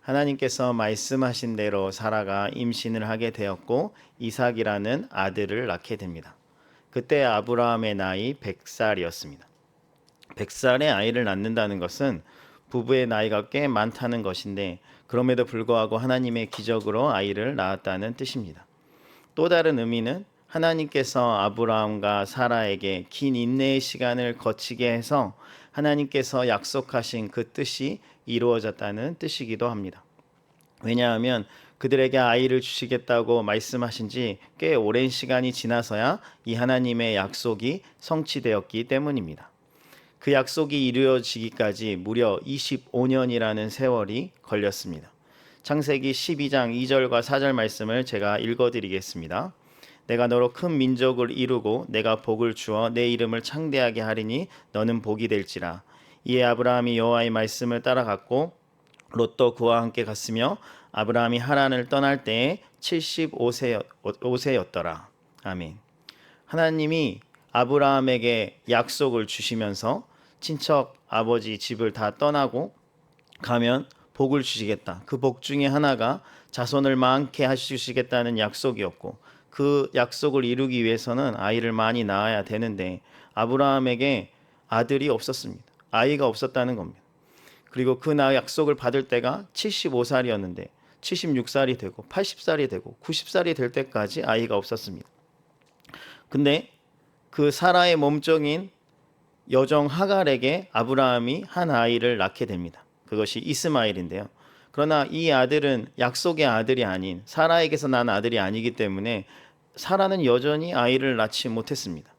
하나님께서 말씀하신 대로 사라가 임신을 하게 되었고 이삭이라는 아들을 낳게 됩니다. 그때 아브라함의 나이 100살이었습니다. 100살에 아이를 낳는다는 것은 부부의 나이가 꽤 많다는 것인데 그럼에도 불구하고 하나님의 기적으로 아이를 낳았다는 뜻입니다. 또 다른 의미는 하나님께서 아브라함과 사라에게 긴 인내의 시간을 거치게 해서 하나님께서 약속하신 그 뜻이 이루어졌다는 뜻이기도 합니다. 왜냐하면 그들에게 아이를 주시겠다고 말씀하신 지 꽤 오랜 시간이 지나서야 이 하나님의 약속이 성취되었기 때문입니다. 그 약속이 이루어지기까지 무려 25년이라는 세월이 걸렸습니다. 창세기 12장 2절과 4절 말씀을 제가 읽어드리겠습니다. 내가 너로 큰 민족을 이루고 내가 복을 주어 내 이름을 창대하게 하리니 너는 복이 될지라. 이에 아브라함이 여호와의 말씀을 따라갔고 롯도 그와 함께 갔으며 아브라함이 하란을 떠날 때에 75세였더라. 아멘. 하나님이 아브라함에게 약속을 주시면서 친척 아버지 집을 다 떠나고 가면 복을 주시겠다. 그 복 중에 하나가 자손을 많게 하시겠다는 약속이었고 그 약속을 이루기 위해서는 아이를 많이 낳아야 되는데 아브라함에게 아들이 없었습니다. 아이가 없었다는 겁니다. 그리고 그 약속을 받을 때가 75살이었는데 76살이 되고 80살이 되고 90살이 될 때까지 아이가 없었습니다. 근데 그 사라의 몸종인 여종 하갈에게 아브라함이 한 아이를 낳게 됩니다. 그것이 이스마엘인데요. 그러나 이 아들은 약속의 아들이 아닌 사라에게서 난 아들이 아니기 때문에 사라는 여전히 아이를 낳지 못했습니다.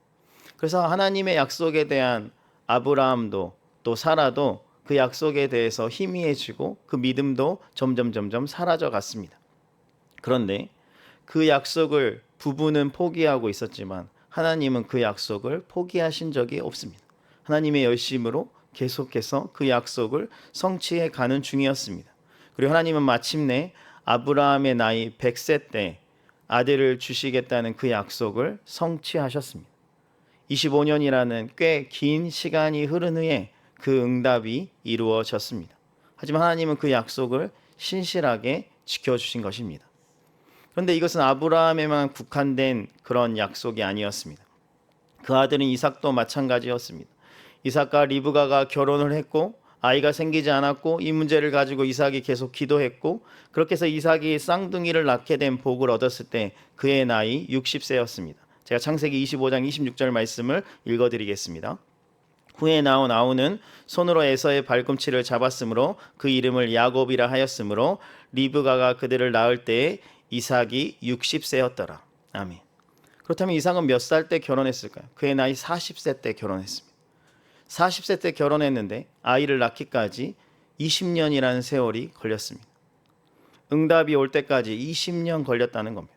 그래서 하나님의 약속에 대한 아브라함도 또 사라도 그 약속에 대해서 희미해지고 그 믿음도 점점 사라져 갔습니다. 그런데 그 약속을 부부는 포기하고 있었지만 하나님은 그 약속을 포기하신 적이 없습니다. 하나님의 열심으로 계속해서 그 약속을 성취해 가는 중이었습니다. 그리고 하나님은 마침내 아브라함의 나이 100세 때 아들을 주시겠다는 그 약속을 성취하셨습니다. 25년이라는 꽤 긴 시간이 흐른 후에 그 응답이 이루어졌습니다. 하지만 하나님은 그 약속을 신실하게 지켜주신 것입니다. 그런데 이것은 아브라함에만 국한된 그런 약속이 아니었습니다. 그 아들인 이삭도 마찬가지였습니다. 이삭과 리브가가 결혼을 했고 아이가 생기지 않았고 이 문제를 가지고 이삭이 계속 기도했고 그렇게 해서 이삭이 쌍둥이를 낳게 된 복을 얻었을 때 그의 나이 60세였습니다. 제가 창세기 25장 26절 말씀을 읽어드리겠습니다. 후에 나온 아우는 손으로 에서의 발꿈치를 잡았으므로 그 이름을 야곱이라 하였으므로 리브가가 그들을 낳을 때에 이삭이 60세였더라. 아멘. 그렇다면 이삭은 몇 살 때 결혼했을까요? 그의 나이 40세 때 결혼했습니다. 40세 때 결혼했는데 아이를 낳기까지 20년이라는 세월이 걸렸습니다. 응답이 올 때까지 20년 걸렸다는 겁니다.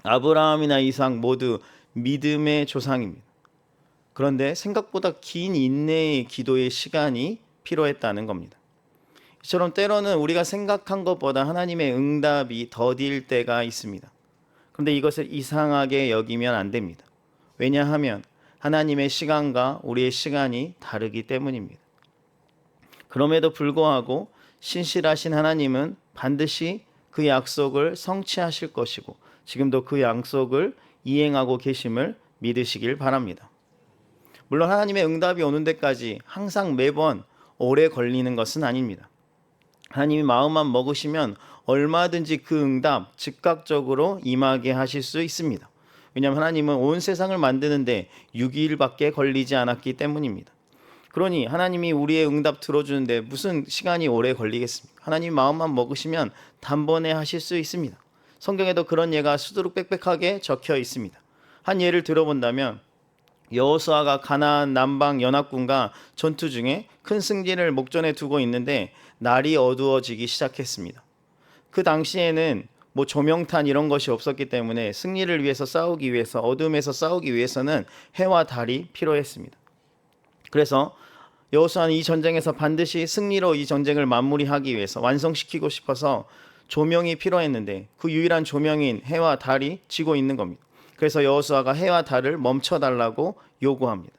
아브라함이나 이삭 모두 믿음의 조상입니다. 그런데 생각보다 긴 인내의 기도의 시간이 필요했다는 겁니다. 이처럼 때로는 우리가 생각한 것보다 하나님의 응답이 더딜 때가 있습니다. 그런데 이것을 이상하게 여기면 안 됩니다. 왜냐하면 하나님의 시간과 우리의 시간이 다르기 때문입니다. 그럼에도 불구하고 신실하신 하나님은 반드시 그 약속을 성취하실 것이고 지금도 그 약속을 이행하고 계심을 믿으시길 바랍니다. 물론 하나님의 응답이 오는 데까지 항상 매번 오래 걸리는 것은 아닙니다. 하나님이 마음만 먹으시면 얼마든지 그 응답 즉각적으로 임하게 하실 수 있습니다. 왜냐하면 하나님은 온 세상을 만드는데 6일밖에 걸리지 않았기 때문입니다. 그러니 하나님이 우리의 응답 들어주는데 무슨 시간이 오래 걸리겠습니까? 하나님 마음만 먹으시면 단번에 하실 수 있습니다. 성경에도 그런 예가 수두룩 빽빽하게 적혀 있습니다. 한 예를 들어본다면 여호수아가 가나안 남방 연합군과 전투 중에 큰 승리를 목전에 두고 있는데 날이 어두워지기 시작했습니다. 그 당시에는 조명탄 이런 것이 없었기 때문에 승리를 위해서 싸우기 위해서 어둠에서 싸우기 위해서는 해와 달이 필요했습니다. 그래서 여호수아는 이 전쟁에서 반드시 승리로 이 전쟁을 마무리하기 위해서 완성시키고 싶어서 조명이 필요했는데 그 유일한 조명인 해와 달이 지고 있는 겁니다. 그래서 여호수아가 해와 달을 멈춰달라고 요구합니다.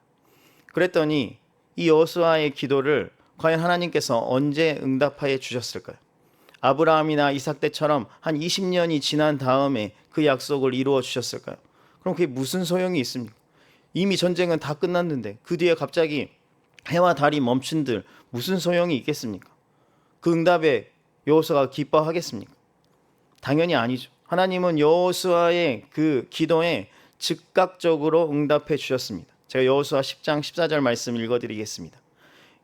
그랬더니 이 여호수아의 기도를 과연 하나님께서 언제 응답하여 주셨을까요? 아브라함이나 이삭 때처럼 한 20년이 지난 다음에 그 약속을 이루어 주셨을까요? 그럼 그게 무슨 소용이 있습니까? 이미 전쟁은 다 끝났는데 그 뒤에 갑자기 해와 달이 멈춘들 무슨 소용이 있겠습니까? 그 응답에 여호수아가 기뻐하겠습니까? 당연히 아니죠. 하나님은 여호수아의 그 기도에 즉각적으로 응답해 주셨습니다. 제가 여호수아 10장 14절 말씀 읽어드리겠습니다.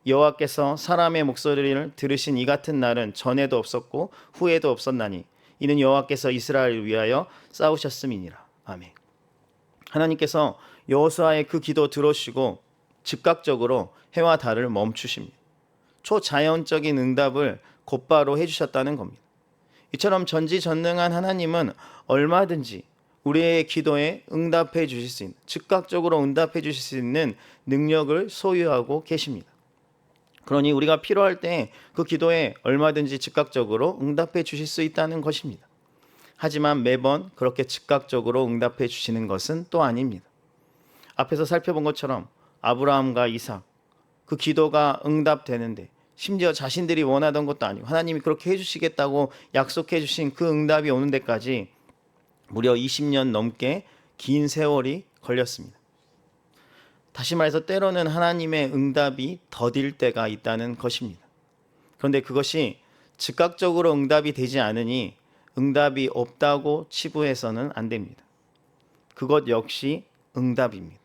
여호와께서 사람의 목소리를 들으신 이 같은 날은 전에도 없었고 후에도 없었나니 이는 여호와께서 이스라엘을 위하여 싸우셨음이니라. 아멘. 하나님께서 여호수아의 그 기도 들으시고 즉각적으로 해와 달을 멈추십니다. 초자연적인 응답을 곧바로 해주셨다는 겁니다. 이처럼 전지전능한 하나님은 얼마든지 우리의 기도에 응답해 주실 수 있는, 즉각적으로 응답해 주실 수 있는 능력을 소유하고 계십니다. 그러니 우리가 필요할 때 그 기도에 얼마든지 즉각적으로 응답해 주실 수 있다는 것입니다. 하지만 매번 그렇게 즉각적으로 응답해 주시는 것은 또 아닙니다. 앞에서 살펴본 것처럼 아브라함과 이삭, 그 기도가 응답되는데 심지어 자신들이 원하던 것도 아니고 하나님이 그렇게 해주시겠다고 약속해 주신 그 응답이 오는 데까지 무려 20년 넘게 긴 세월이 걸렸습니다. 다시 말해서 때로는 하나님의 응답이 더딜 때가 있다는 것입니다. 그런데 그것이 즉각적으로 응답이 되지 않으니 응답이 없다고 치부해서는 안 됩니다. 그것 역시 응답입니다.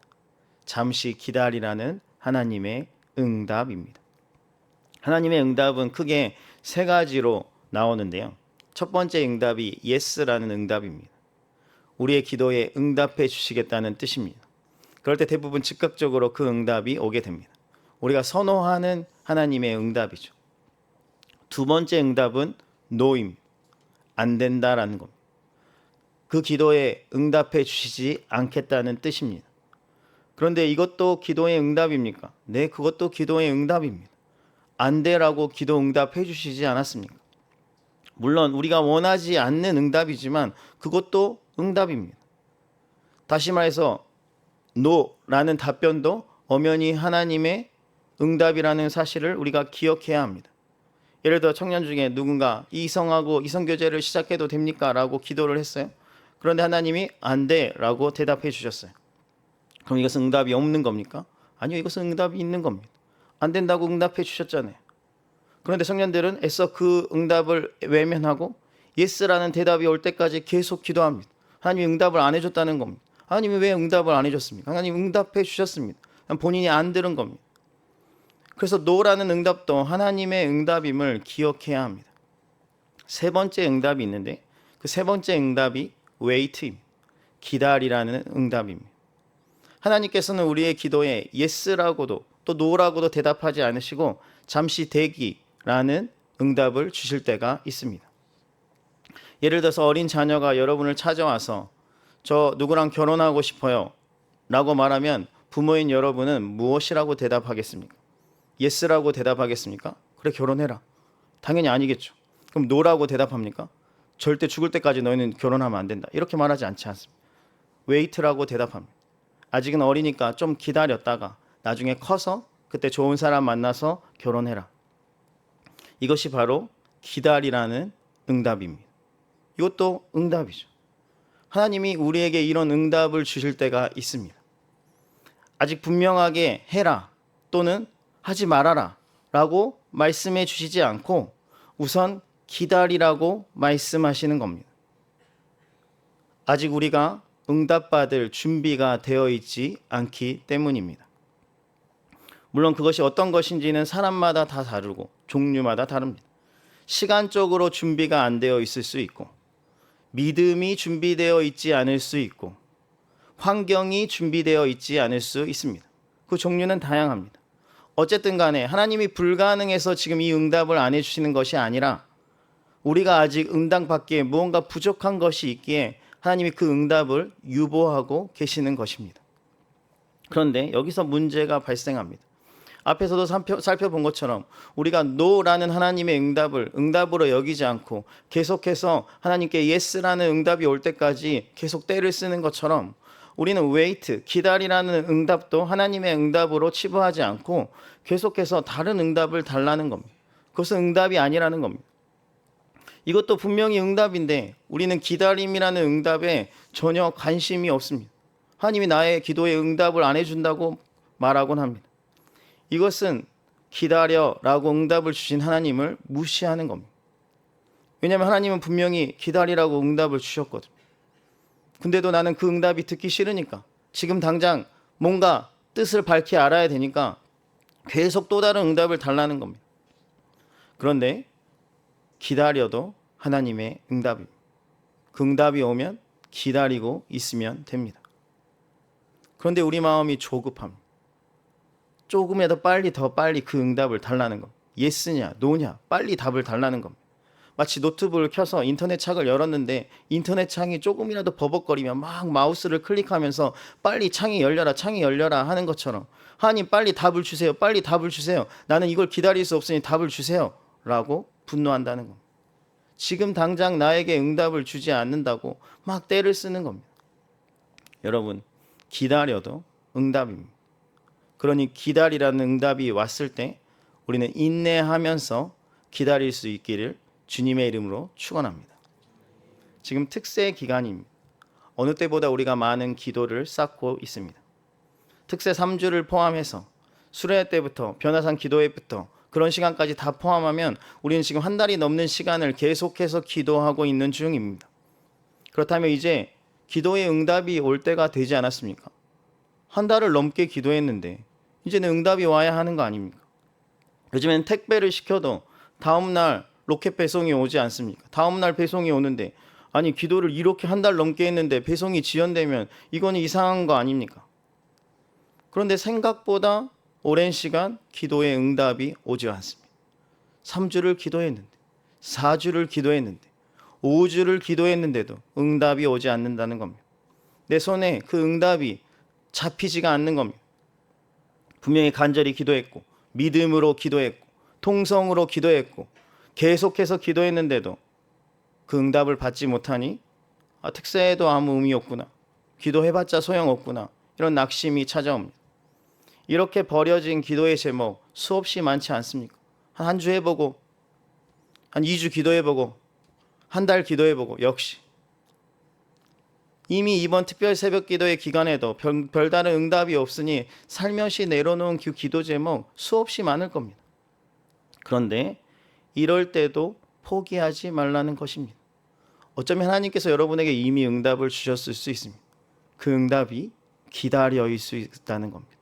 잠시 기다리라는 하나님의 응답입니다. 하나님의 응답은 크게 세 가지로 나오는데요. 첫 번째 응답이 예스라는 응답입니다. 우리의 기도에 응답해 주시겠다는 뜻입니다. 그럴 때 대부분 즉각적으로 그 응답이 오게 됩니다. 우리가 선호하는 하나님의 응답이죠. 두 번째 응답은 노입니다. 안 된다라는 겁니다. 그 기도에 응답해 주시지 않겠다는 뜻입니다. 그런데 이것도 기도의 응답입니까? 네, 그것도 기도의 응답입니다. 안 돼라고 기도 응답해 주시지 않았습니까? 물론 우리가 원하지 않는 응답이지만 그것도 응답입니다. 다시 말해서 노라는 답변도 엄연히 하나님의 응답이라는 사실을 우리가 기억해야 합니다. 예를 들어 청년 중에 누군가 이성하고 이성교제를 시작해도 됩니까? 라고 기도를 했어요. 그런데 하나님이 안 돼 라고 대답해 주셨어요. 그럼 이것은 응답이 없는 겁니까? 아니요, 이것은 응답이 있는 겁니다. 안 된다고 응답해 주셨잖아요. 그런데 청년들은 애써 그 응답을 외면하고 예스라는 대답이 올 때까지 계속 기도합니다. 하나님이 응답을 안 해줬다는 겁니다. 하나님이 왜 응답을 안 해줬습니까? 하나님 응답해 주셨습니다. 본인이 안 들은 겁니다. 그래서 노라는 응답도 하나님의 응답임을 기억해야 합니다. 세 번째 응답이 있는데 그 세 번째 응답이 wait입니다. 기다리라는 응답입니다. 하나님께서는 우리의 기도에 예스라고도 또 노라고도 대답하지 않으시고 잠시 대기라는 응답을 주실 때가 있습니다. 예를 들어서 어린 자녀가 여러분을 찾아와서 저 누구랑 결혼하고 싶어요 라고 말하면 부모인 여러분은 무엇이라고 대답하겠습니까? 예스라고 대답하겠습니까? 그래, 결혼해라. 당연히 아니겠죠. 그럼 노라고 대답합니까? 절대 죽을 때까지 너희는 결혼하면 안 된다. 이렇게 말하지 않지 않습니다. 웨이트라고 대답합니다. 아직은 어리니까 좀 기다렸다가 나중에 커서 그때 좋은 사람 만나서 결혼해라. 이것이 바로 기다리라는 응답입니다. 이것도 응답이죠. 하나님이 우리에게 이런 응답을 주실 때가 있습니다. 아직 분명하게 해라 또는 하지 말아라 라고 말씀해 주시지 않고 우선 기다리라고 말씀하시는 겁니다. 아직 우리가 응답받을 준비가 되어 있지 않기 때문입니다. 물론 그것이 어떤 것인지는 사람마다 다 다르고 종류마다 다릅니다. 시간적으로 준비가 안 되어 있을 수 있고 믿음이 준비되어 있지 않을 수 있고 환경이 준비되어 있지 않을 수 있습니다. 그 종류는 다양합니다. 어쨌든 간에 하나님이 불가능해서 지금 이 응답을 안 해주시는 것이 아니라 우리가 아직 응답받기에 무언가 부족한 것이 있기에 하나님이 그 응답을 유보하고 계시는 것입니다. 그런데 여기서 문제가 발생합니다. 앞에서도 살펴본 것처럼 우리가 노라는 하나님의 응답을 응답으로 여기지 않고 계속해서 하나님께 예스라는 응답이 올 때까지 계속 때를 쓰는 것처럼 우리는 웨이트, 기다리라는 응답도 하나님의 응답으로 치부하지 않고 계속해서 다른 응답을 달라는 겁니다. 그것은 응답이 아니라는 겁니다. 이것도 분명히 응답인데 우리는 기다림이라는 응답에 전혀 관심이 없습니다. 하나님이 나의 기도에 응답을 안 해준다고 말하곤 합니다. 이것은 기다려라고 응답을 주신 하나님을 무시하는 겁니다. 왜냐하면 하나님은 분명히 기다리라고 응답을 주셨거든요. 근데도 나는 그 응답이 듣기 싫으니까, 지금 당장 뭔가 뜻을 밝히 알아야 되니까 계속 또 다른 응답을 달라는 겁니다. 그런데 기다려도 하나님의 응답입니다. 그 응답이 오면 기다리고 있으면 됩니다. 그런데 우리 마음이 조급합니다. 조금이라도 빨리 더 빨리 그 응답을 달라는 겁니다. 예스냐 노냐 빨리 답을 달라는 겁니다. 마치 노트북을 켜서 인터넷 창을 열었는데 인터넷 창이 조금이라도 버벅거리면 막 마우스를 클릭하면서 빨리 창이 열려라 하는 것처럼, 하나님 빨리 답을 주세요, 빨리 답을 주세요, 나는 이걸 기다릴 수 없으니 답을 주세요 라고 분노한다는 겁니다. 지금 당장 나에게 응답을 주지 않는다고 막 떼를 쓰는 겁니다. 여러분, 기다려도 응답입니다. 그러니 기다리라는 응답이 왔을 때 우리는 인내하면서 기다릴 수 있기를 주님의 이름으로 축원합니다. 지금 특세 기간입니다. 어느 때보다 우리가 많은 기도를 쌓고 있습니다. 특세 3주를 포함해서 수련회 때부터 변화산 기도회부터 그런 시간까지 다 포함하면 우리는 지금 한 달이 넘는 시간을 계속해서 기도하고 있는 중입니다. 그렇다면 이제 기도의 응답이 올 때가 되지 않았습니까? 한 달을 넘게 기도했는데 이제는 응답이 와야 하는 거 아닙니까? 요즘엔 택배를 시켜도 다음날 로켓 배송이 오지 않습니까? 다음날 배송이 오는데, 아니 기도를 이렇게 한 달 넘게 했는데 배송이 지연되면 이거는 이상한 거 아닙니까? 그런데 생각보다 오랜 시간 기도의 응답이 오지 않습니다. 3주를 기도했는데, 4주를 기도했는데, 5주를 기도했는데도 응답이 오지 않는다는 겁니다. 내 손에 그 응답이 잡히지가 않는 겁니다. 분명히 간절히 기도했고, 믿음으로 기도했고, 통성으로 기도했고, 계속해서 기도했는데도 그 응답을 받지 못하니 특세에도 아무 의미 없구나, 기도해봤자 소용없구나, 이런 낙심이 찾아옵니다. 이렇게 버려진 기도의 제목 수없이 많지 않습니까? 한 주 해보고, 한 2주 기도해보고, 한 달 기도해보고, 역시 이미 이번 특별 새벽 기도의 기간에도 별다른 응답이 없으니 살며시 내려놓은 그 기도 제목 수없이 많을 겁니다. 그런데 이럴 때도 포기하지 말라는 것입니다. 어쩌면 하나님께서 여러분에게 이미 응답을 주셨을 수 있습니다. 그 응답이 기다려일 수 있다는 겁니다.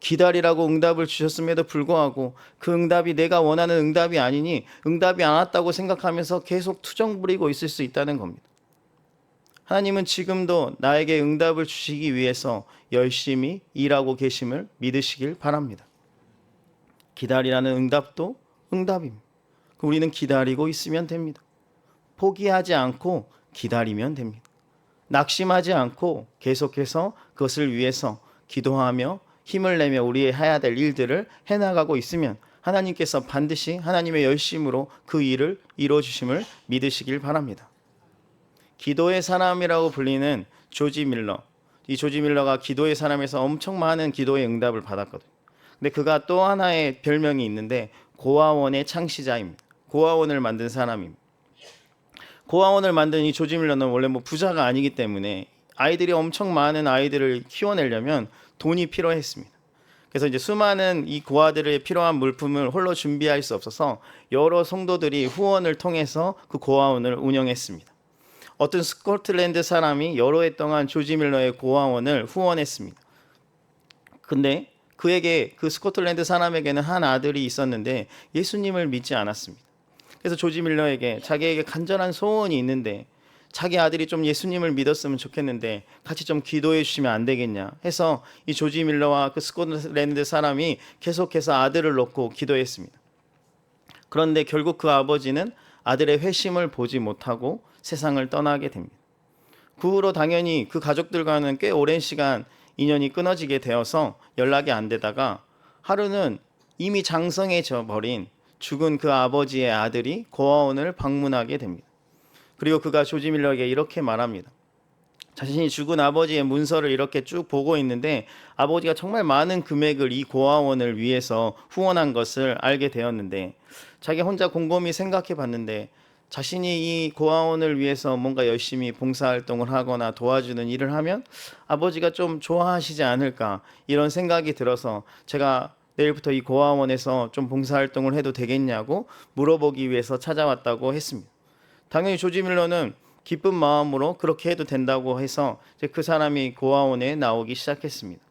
기다리라고 응답을 주셨음에도 불구하고 그 응답이 내가 원하는 응답이 아니니 응답이 안 왔다고 생각하면서 계속 투정 부리고 있을 수 있다는 겁니다. 하나님은 지금도 나에게 응답을 주시기 위해서 열심히 일하고 계심을 믿으시길 바랍니다. 기다리라는 응답도 응답입니다. 우리는 기다리고 있으면 됩니다. 포기하지 않고 기다리면 됩니다. 낙심하지 않고 계속해서 그것을 위해서 기도하며 힘을 내며 우리의 해야 될 일들을 해나가고 있으면 하나님께서 반드시 하나님의 열심으로 그 일을 이루어주심을 믿으시길 바랍니다. 기도의 사람이라고 불리는 조지 밀러, 이 조지 밀러가 기도의 사람에서 엄청 많은 기도의 응답을 받았거든요. 근데 그가 또 하나의 별명이 있는데 고아원의 창시자입니다. 고아원을 만든 사람입니다. 고아원을 만든 이 조지 밀러는 원래 부자가 아니기 때문에 아이들이 엄청 많은 아이들을 키워내려면 돈이 필요했습니다. 그래서 이제 수많은 이 고아들의 필요한 물품을 홀로 준비할 수 없어서 여러 성도들이 후원을 통해서 그 고아원을 운영했습니다. 어떤 스코틀랜드 사람이 여러 해 동안 조지 밀러의 고아원을 후원했습니다. 근데 그에게, 그 스코틀랜드 사람에게는 한 아들이 있었는데 예수님을 믿지 않았습니다. 그래서 조지 밀러에게 자기에게 간절한 소원이 있는데 자기 아들이 좀 예수님을 믿었으면 좋겠는데 같이 좀 기도해 주시면 안 되겠냐 해서 이 조지 밀러와 그 스코틀랜드 사람이 계속해서 아들을 놓고 기도했습니다. 그런데 결국 그 아버지는 아들의 회심을 보지 못하고 세상을 떠나게 됩니다. 그 후로 당연히 그 가족들과는 꽤 오랜 시간 인연이 끊어지게 되어서 연락이 안 되다가 하루는 이미 장성해져 버린 죽은 그 아버지의 아들이 고아원을 방문하게 됩니다. 그리고 그가 조지 밀러에게 이렇게 말합니다. 자신이 죽은 아버지의 문서를 이렇게 쭉 보고 있는데 아버지가 정말 많은 금액을 이 고아원을 위해서 후원한 것을 알게 되었는데 자기 혼자 곰곰이 생각해 봤는데 자신이 이 고아원을 위해서 뭔가 열심히 봉사활동을 하거나 도와주는 일을 하면 아버지가 좀 좋아하시지 않을까, 이런 생각이 들어서 제가 내일부터 이 고아원에서 좀 봉사활동을 해도 되겠냐고 물어보기 위해서 찾아왔다고 했습니다. 당연히 조지 밀러는 기쁜 마음으로 그렇게 해도 된다고 해서 이제 그 사람이 고아원에 나오기 시작했습니다.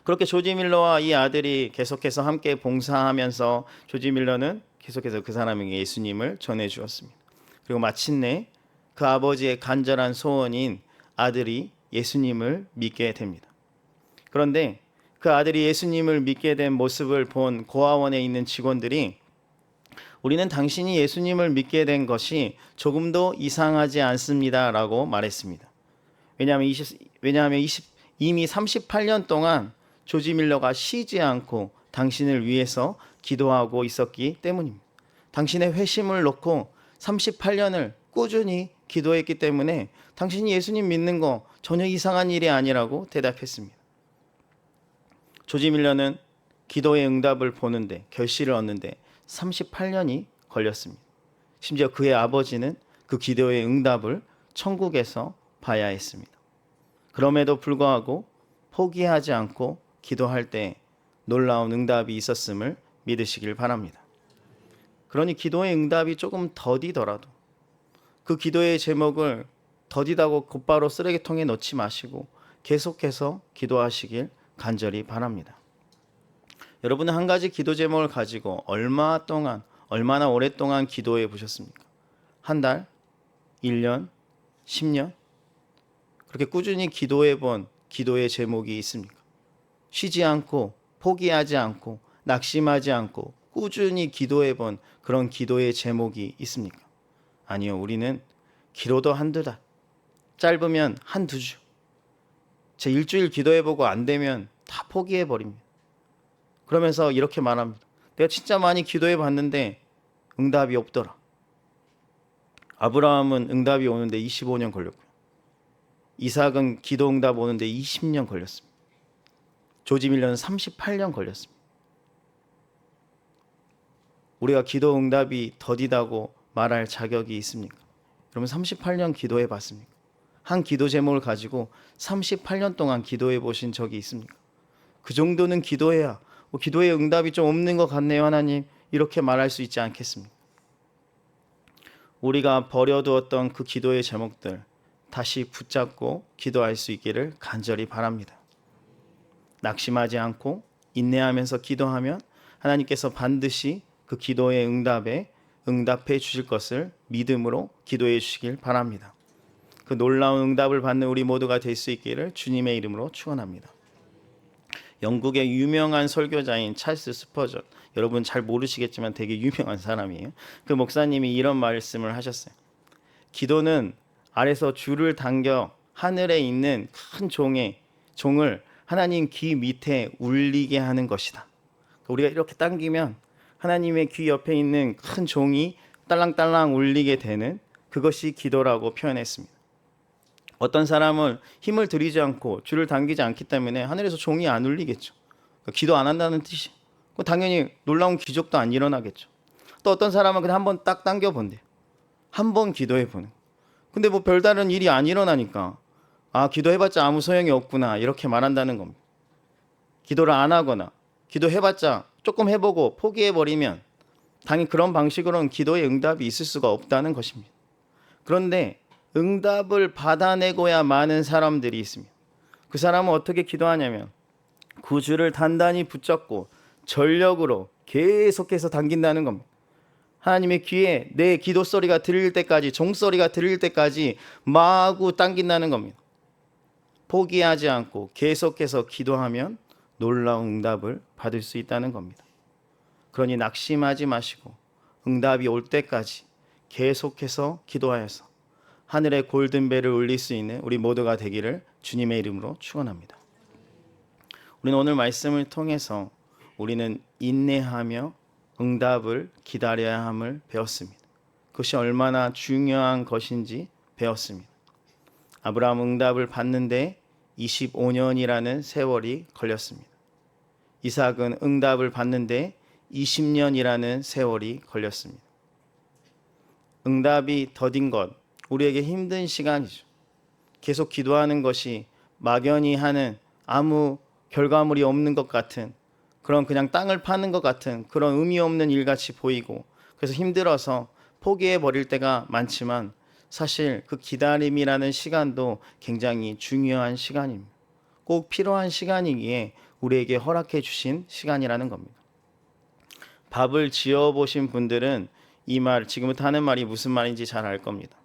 그렇게 조지 밀러와 이 아들이 계속해서 함께 봉사하면서 조지 밀러는 계속해서 그 사람에게 예수님을 전해 주었습니다. 그리고 마침내 그 아버지의 간절한 소원인 아들이 예수님을 믿게 됩니다. 그런데 그 아들이 예수님을 믿게 된 모습을 본 고아원에 있는 직원들이 우리는 당신이 예수님을 믿게 된 것이 조금도 이상하지 않습니다 라고 말했습니다. 왜냐하면 이미 38년 동안 조지 밀러가 쉬지 않고 당신을 위해서 기도하고 있었기 때문입니다. 당신의 회심을 놓고 38년을 꾸준히 기도했기 때문에 당신이 예수님 믿는 거 전혀 이상한 일이 아니라고 대답했습니다. 조지 밀러는 기도의 응답을 보는데, 결실을 얻는데 38년이 걸렸습니다. 심지어 그의 아버지는 그 기도의 응답을 천국에서 봐야 했습니다. 그럼에도 불구하고 포기하지 않고 기도할 때 놀라운 응답이 있었음을 믿으시길 바랍니다. 그러니 기도의 응답이 조금 더디더라도 그 기도의 제목을 더디다고 곧바로 쓰레기통에 넣지 마시고 계속해서 기도하시길 간절히 바랍니다. 여러분은 한 가지 기도 제목을 가지고 얼마나 오랫동안 기도해 보셨습니까? 한 달, 1년, 10년? 그렇게 꾸준히 기도해 본 기도의 제목이 있습니까? 쉬지 않고, 포기하지 않고, 낙심하지 않고 꾸준히 기도해 본 그런 기도의 제목이 있습니까? 아니요, 우리는 길어도 한두 달, 짧으면 한두 주, 제 일주일 기도해 보고 안 되면 다 포기해 버립니다. 그러면서 이렇게 말합니다. 내가 진짜 많이 기도해 봤는데 응답이 없더라. 아브라함은 응답이 오는데 25년 걸렸고요. 이삭은 기도 응답 오는데 20년 걸렸습니다. 조지 밀러는 38년 걸렸습니다. 우리가 기도 응답이 더디다고 말할 자격이 있습니까? 여러분 38년 기도해 봤습니까? 한 기도 제목을 가지고 38년 동안 기도해 보신 적이 있습니까? 그 정도는 기도해야 기도의 응답이 좀 없는 것 같네요 하나님, 이렇게 말할 수 있지 않겠습니까? 우리가 버려두었던 그 기도의 제목들 다시 붙잡고 기도할 수 있기를 간절히 바랍니다. 낙심하지 않고 인내하면서 기도하면 하나님께서 반드시 그 기도의 응답해 주실 것을 믿음으로 기도해 주시길 바랍니다. 그 놀라운 응답을 받는 우리 모두가 될 수 있기를 주님의 이름으로 축원합니다. 영국의 유명한 설교자인 찰스 스퍼전, 여러분 잘 모르시겠지만 되게 유명한 사람이에요. 그 목사님이 이런 말씀을 하셨어요. 기도는 아래서 줄을 당겨 하늘에 있는 큰 종을 하나님 귀 밑에 울리게 하는 것이다. 우리가 이렇게 당기면 하나님의 귀 옆에 있는 큰 종이 딸랑딸랑 울리게 되는 그것이 기도라고 표현했습니다. 어떤 사람은 힘을 들이지 않고 줄을 당기지 않기 때문에 하늘에서 종이 안 울리겠죠. 기도 안 한다는 뜻이. 당연히 놀라운 기적도 안 일어나겠죠. 또 어떤 사람은 그냥 한번 딱 당겨 본대요. 한번 기도해 보는. 근데 뭐 별다른 일이 안 일어나니까 기도해봤자 아무 소용이 없구나, 이렇게 말한다는 겁니다. 기도를 안 하거나 기도해봤자 조금 해보고 포기해버리면 당연히 그런 방식으로는 기도의 응답이 있을 수가 없다는 것입니다. 그런데 응답을 받아내고야 마는 사람들이 있습니다. 그 사람은 어떻게 기도하냐면 그 줄을 단단히 붙잡고 전력으로 계속해서 당긴다는 겁니다. 하나님의 귀에 내 기도 소리가 들릴 때까지, 종소리가 들릴 때까지 마구 당긴다는 겁니다. 포기하지 않고 계속해서 기도하면 놀라운 응답을 받을 수 있다는 겁니다. 그러니 낙심하지 마시고 응답이 올 때까지 계속해서 기도하여서 하늘의 골든벨을 울릴 수 있는 우리 모두가 되기를 주님의 이름으로 축원합니다. 우리는 오늘 말씀을 통해서 우리는 인내하며 응답을 기다려야 함을 배웠습니다. 그것이 얼마나 중요한 것인지 배웠습니다. 아브라함 응답을 받는데 25년이라는 세월이 걸렸습니다. 이삭은 응답을 받는데 20년이라는 세월이 걸렸습니다. 응답이 더딘 것, 우리에게 힘든 시간이죠. 계속 기도하는 것이 막연히 하는 아무 결과물이 없는 것 같은 그런 그냥 땅을 파는 것 같은 그런 의미 없는 일같이 보이고 그래서 힘들어서 포기해 버릴 때가 많지만 사실 그 기다림이라는 시간도 굉장히 중요한 시간입니다. 꼭 필요한 시간이기에 우리에게 허락해 주신 시간이라는 겁니다. 밥을 지어 보신 분들은 이 말, 지금부터 하는 말이 무슨 말인지 잘 알 겁니다.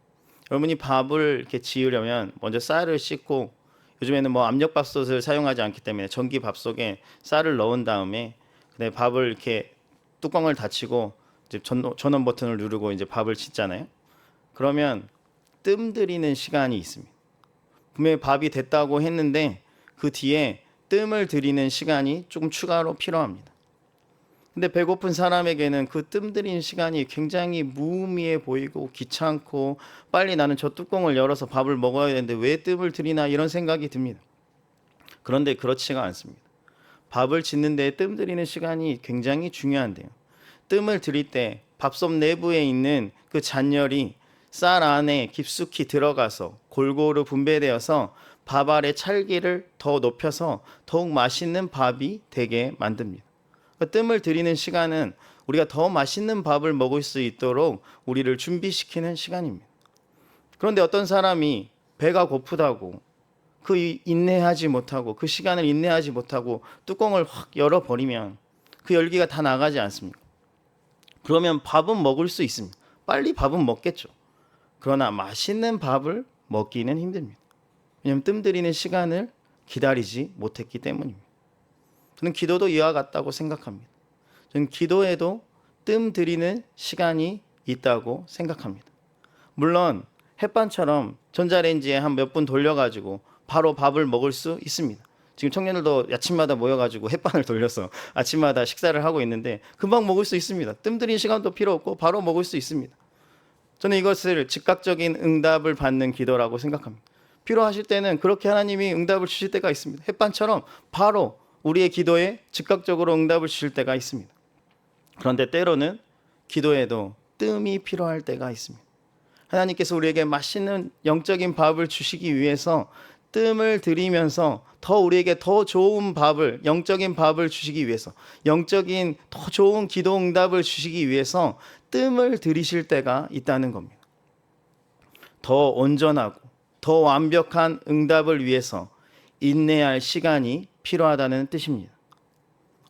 여러분이 밥을 이렇게 지으려면 먼저 쌀을 씻고 요즘에는 뭐 압력밥솥을 사용하지 않기 때문에 전기 밥솥에 쌀을 넣은 다음에 밥을 이렇게 뚜껑을 닫히고 이제 전원 버튼을 누르고 이제 밥을 짓잖아요. 그러면 뜸 들이는 시간이 있습니다. 분명히 밥이 됐다고 했는데 그 뒤에 뜸을 들이는 시간이 조금 추가로 필요합니다. 근데 배고픈 사람에게는 그 뜸 들이는 시간이 굉장히 무의미해 보이고 귀찮고 빨리 나는 저 뚜껑을 열어서 밥을 먹어야 되는데 왜 뜸을 들이나 이런 생각이 듭니다. 그런데 그렇지가 않습니다. 밥을 짓는 데 뜸 들이는 시간이 굉장히 중요한데요. 뜸을 들일 때 밥솥 내부에 있는 그 잔열이 쌀 안에 깊숙이 들어가서 골고루 분배되어서 밥 알의 찰기를 더 높여서 더욱 맛있는 밥이 되게 만듭니다. 뜸을 들이는 시간은 우리가 더 맛있는 밥을 먹을 수 있도록 우리를 준비시키는 시간입니다. 그런데 어떤 사람이 배가 고프다고 그 인내하지 못하고 그 시간을 인내하지 못하고 뚜껑을 확 열어버리면 그 열기가 다 나가지 않습니까? 그러면 밥은 먹을 수 있습니다. 빨리 밥은 먹겠죠. 그러나 맛있는 밥을 먹기는 힘듭니다. 왜냐하면 뜸 들이는 시간을 기다리지 못했기 때문입니다. 저는 기도도 이와 같다고 생각합니다. 저는 기도에도 뜸 들이는 시간이 있다고 생각합니다. 물론 햇반처럼 전자레인지에 한 몇 분 돌려가지고 바로 밥을 먹을 수 있습니다. 지금 청년들도 아침마다 모여가지고 햇반을 돌려서 아침마다 식사를 하고 있는데 금방 먹을 수 있습니다. 뜸 들이는 시간도 필요 없고 바로 먹을 수 있습니다. 저는 이것을 즉각적인 응답을 받는 기도라고 생각합니다. 필요하실 때는 그렇게 하나님이 응답을 주실 때가 있습니다. 햇반처럼 바로 우리의 기도에 즉각적으로 응답을 주실 때가 있습니다. 그런데 때로는 기도에도 뜸이 필요할 때가 있습니다. 하나님께서 우리에게 맛있는 영적인 밥을 주시기 위해서 뜸을 들이면서 더 우리에게 더 좋은 밥을, 영적인 밥을 주시기 위해서, 영적인 더 좋은 기도 응답을 주시기 위해서 뜸을 들이실 때가 있다는 겁니다. 더 온전하고 더 완벽한 응답을 위해서 인내할 시간이 필요하다는 뜻입니다.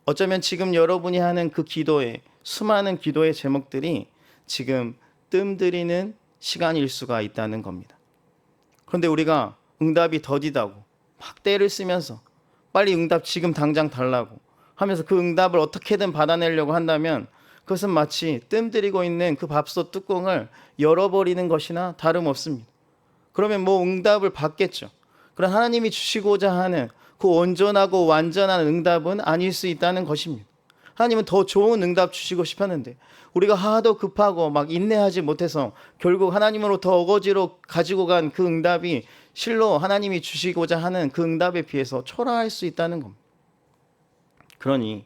어쩌면 지금 여러분이 하는 그 기도의 수많은 기도의 제목들이 지금 뜸 들이는 시간일 수가 있다는 겁니다. 그런데 우리가 응답이 더디다고 막 때를 쓰면서 빨리 응답 지금 당장 달라고 하면서 그 응답을 어떻게든 받아내려고 한다면 그것은 마치 뜸 들이고 있는 그 밥솥 뚜껑을 열어버리는 것이나 다름없습니다. 그러면 뭐 응답을 받겠죠. 그러나 하나님이 주시고자 하는 그 온전하고 완전한 응답은 아닐 수 있다는 것입니다. 하나님은 더 좋은 응답 주시고 싶었는데 우리가 하도 급하고 막 인내하지 못해서 결국 하나님으로 더 어거지로 가지고 간 그 응답이 실로 하나님이 주시고자 하는 그 응답에 비해서 초라할 수 있다는 겁니다. 그러니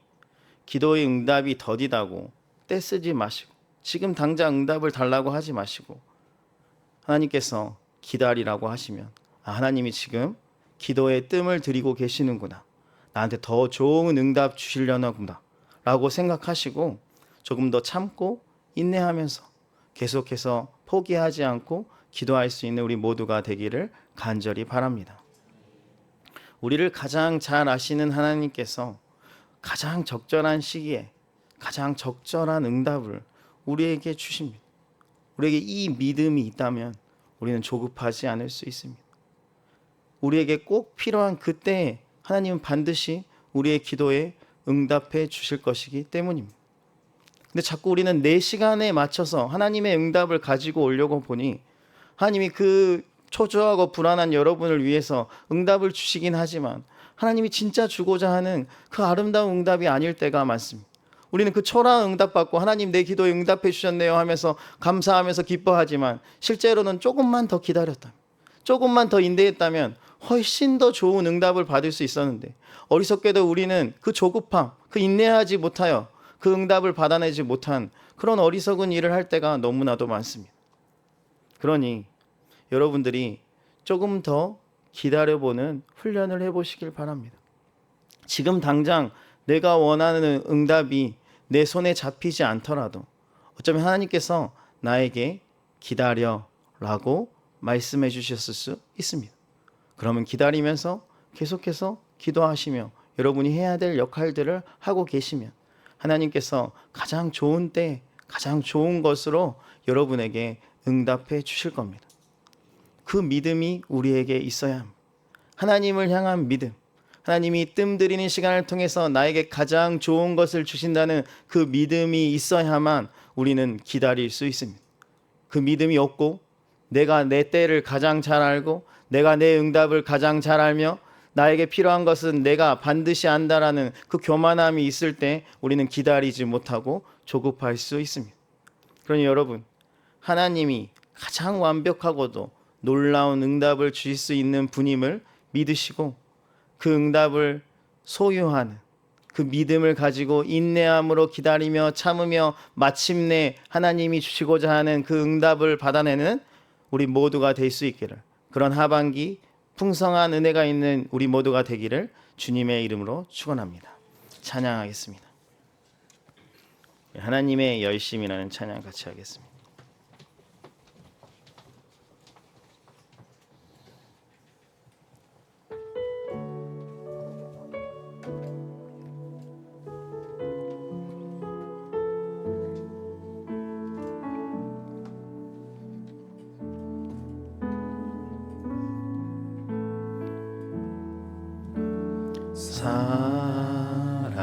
기도의 응답이 더디다고 떼쓰지 마시고 지금 당장 응답을 달라고 하지 마시고 하나님께서 기다리라고 하시면 하나님이 지금 기도의 뜸을 들이고 계시는구나. 나한테 더 좋은 응답 주시려나구나. 라고 생각하시고 조금 더 참고 인내하면서 계속해서 포기하지 않고 기도할 수 있는 우리 모두가 되기를 간절히 바랍니다. 우리를 가장 잘 아시는 하나님께서 가장 적절한 시기에 가장 적절한 응답을 우리에게 주십니다. 우리에게 이 믿음이 있다면 우리는 조급하지 않을 수 있습니다. 우리에게 꼭 필요한 그때에 하나님은 반드시 우리의 기도에 응답해 주실 것이기 때문입니다. 근데 자꾸 우리는 내 시간에 맞춰서 하나님의 응답을 가지고 오려고 보니 하나님이 그 초조하고 불안한 여러분을 위해서 응답을 주시긴 하지만 하나님이 진짜 주고자 하는 그 아름다운 응답이 아닐 때가 많습니다. 우리는 그 초라한 응답 받고 하나님 내 기도에 응답해 주셨네요 하면서 감사하면서 기뻐하지만 실제로는 조금만 더 기다렸다면 조금만 더 인내했다면 훨씬 더 좋은 응답을 받을 수 있었는데 어리석게도 우리는 그 조급함, 그 인내하지 못하여 그 응답을 받아내지 못한 그런 어리석은 일을 할 때가 너무나도 많습니다. 그러니 여러분들이 조금 더 기다려보는 훈련을 해보시길 바랍니다. 지금 당장 내가 원하는 응답이 내 손에 잡히지 않더라도 어쩌면 하나님께서 나에게 기다려라고 말씀해 주셨을 수 있습니다. 그러면 기다리면서 계속해서 기도하시며 여러분이 해야 될 역할들을 하고 계시면 하나님께서 가장 좋은 때, 가장 좋은 것으로 여러분에게 응답해 주실 겁니다. 그 믿음이 우리에게 있어야 합니다. 하나님을 향한 믿음, 하나님이 뜸들이는 시간을 통해서 나에게 가장 좋은 것을 주신다는 그 믿음이 있어야만 우리는 기다릴 수 있습니다. 그 믿음이 없고 내가 내 때를 가장 잘 알고 내가 내 응답을 가장 잘 알며 나에게 필요한 것은 내가 반드시 안다라는 그 교만함이 있을 때 우리는 기다리지 못하고 조급할 수 있습니다. 그러니 여러분, 하나님이 가장 완벽하고도 놀라운 응답을 주실 수 있는 분임을 믿으시고 그 응답을 소유하는 그 믿음을 가지고 인내함으로 기다리며 참으며 마침내 하나님이 주시고자 하는 그 응답을 받아내는 우리 모두가 될 수 있기를, 그런 하반기 풍성한 은혜가 있는 우리 모두가 되기를 주님의 이름으로 축원합니다. 찬양하겠습니다. 하나님의 열심이라는 찬양 같이 하겠습니다.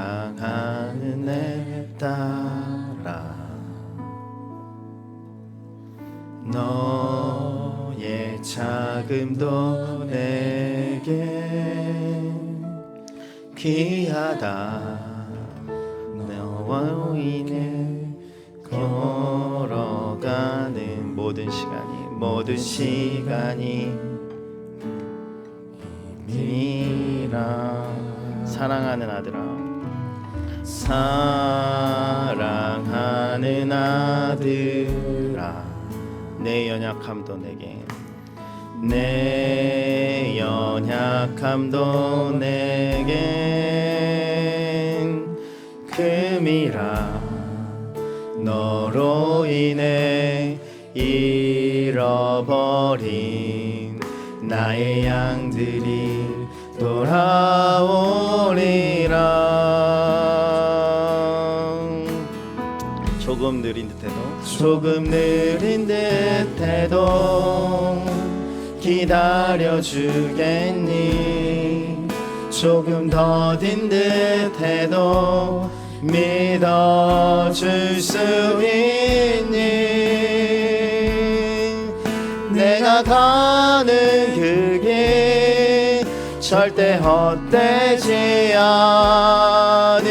사랑하는 내 딸아, 너의 자금도 내게 귀하다. 너와 인해 걸어가는 모든 시간이 이미라. 사랑하는 아들아, 사랑하는 아들아, 내 연약함도 내겐 금이라. 너로 인해 잃어버린 나의 양들이 돌아오리라. 조금 느린 듯해도 기다려주겠니? 조금 더딘 듯해도 믿어줄 수 있니? 내가 가는 그 길 절대 헛되지 않으니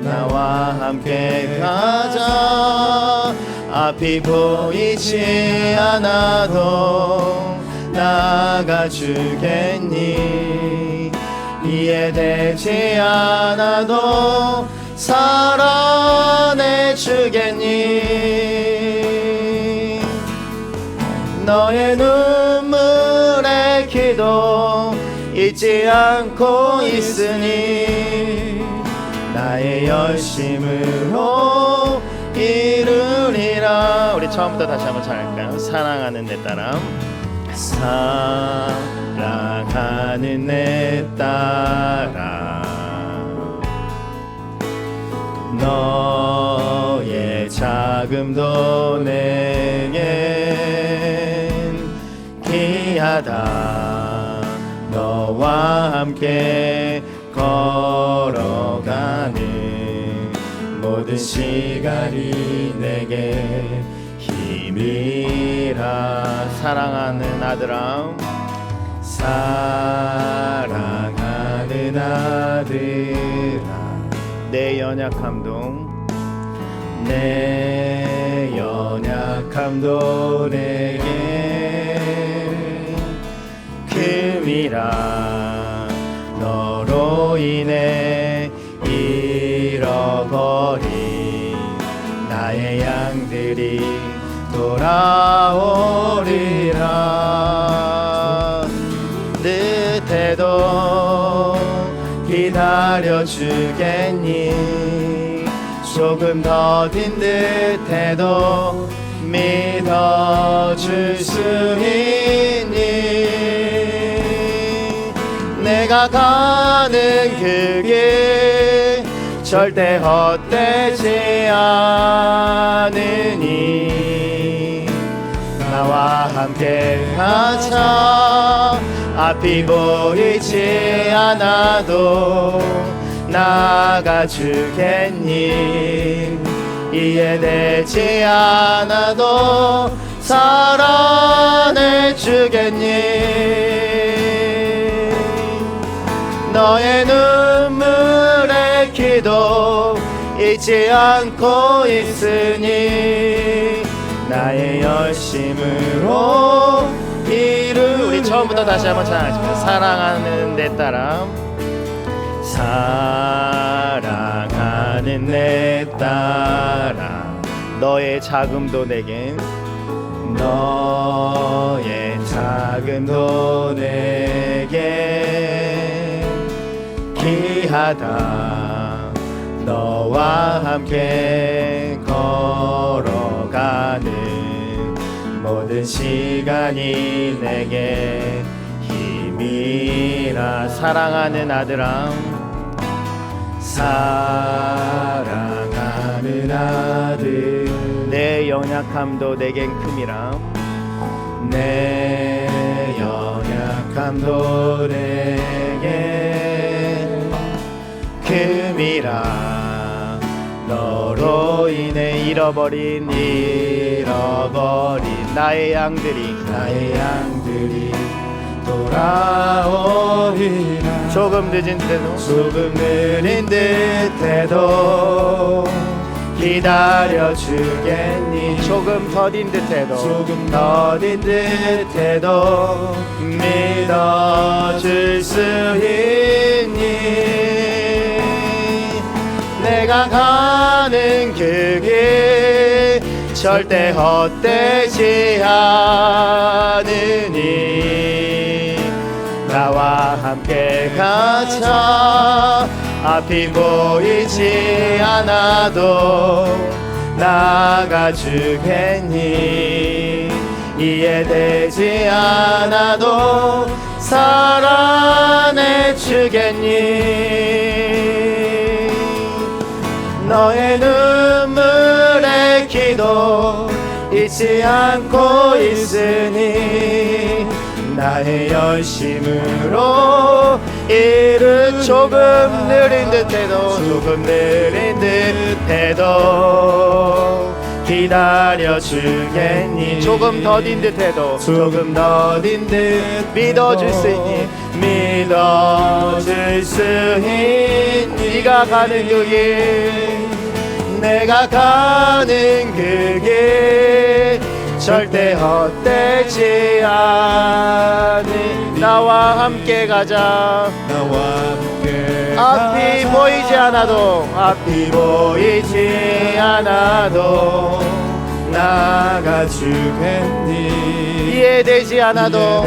나와 함께 가자. 앞이 보이지 않아도 나가주겠니? 이해되지 않아도 살아내주겠니? 너의 눈물의 기도 잊지 않고 있으니 나의 열심으로 이루리라. 우리 처음부터 다시 한번 잘할까요? 사랑하는 내 딸아, 사랑하는 내 딸아, 너의 자금도 내겐 귀하다. 너와 함께 걸어가는 모든 시간이 내게 힘이라. 사랑하는 아들아, 사랑하는 아들아, 내 연약함도 내게 금이라. 너로 인해 잃어버린 나의 양들이 돌아오리라. 늦해도 기다려주겠니? 조금 더딘 듯해도 믿어줄 수 있니? 내가 가는 그 길 절대 헛되지 않으니 나와 함께 가자. 앞이 보이지 않아도 나가주겠니? 이해되지 않아도 사랑해주겠니? 너의 눈물의 기도 잊지 않고 있으니 나의 열심으로 우리 처음부터 다시 한번 찬양하겠습니다. 사랑하는 내 따라. 사랑하는 내 따라 너의 자금도 내겐 너의 자금도 내게 귀하다. 너와 함께 걸어가는 모든 시간이 내게 힘이라. 사랑하는 아들아, 사랑하는 아들 내 연약함도 내겐 큼이라. 내 연약함도 내게 큼이라. 너로 인해 잃어버린 나의 양들이 돌아오리라. 조금 늦은 듯해도 기다려주겠니? 조금 더딘 듯해도 믿어줄 수 있니? 내가 가는 그 길 절대 헛되지 않으니 나와 함께 가자. 앞이 보이지 않아도 나가주겠니? 이해되지 않아도 사랑해주겠니? 너의 눈물의 기도 잊지 않고 있으니 나의 열심으로 일을 조금 느린 듯해도 기다려주겠니? 조금 더딘 듯해도 믿어줄 수 있니? 믿어줄 수 있니? 네가 가는 그 길 내가 가는 그 길 절대 헛되지 않니? 나와 함께 가자. 앞이 보이지 않아도 나가주겠니? 이해되지 않아도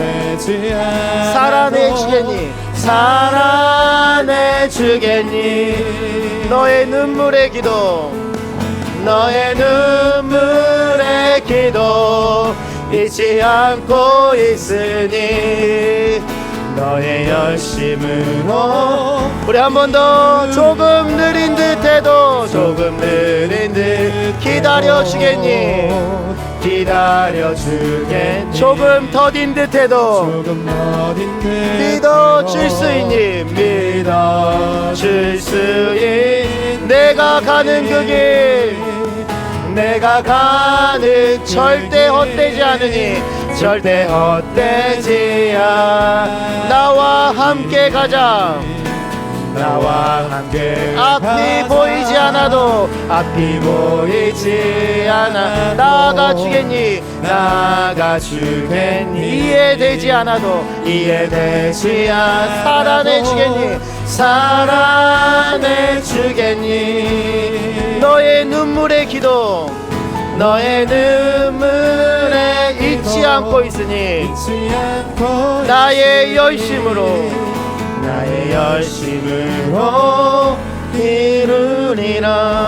사랑해주겠니? 너의 눈물의 기도 잊지 않고 있으니 너의 열심으로 우리 한 번 더 조금 느린 듯해도 기다려주겠니? 조금 더딘 듯해도 믿어줄 수 있니? 내가 가는 그 길 내가 가는 절대 헛되지 않으니 나와 함께 가자. 앞이 보이지 않아 나가주겠니? 이해되지 않아도 사랑해주겠니? 너의 눈물의 기도 너의 눈물에 잊지 않고 있으니 나의 열심으로 이루리라.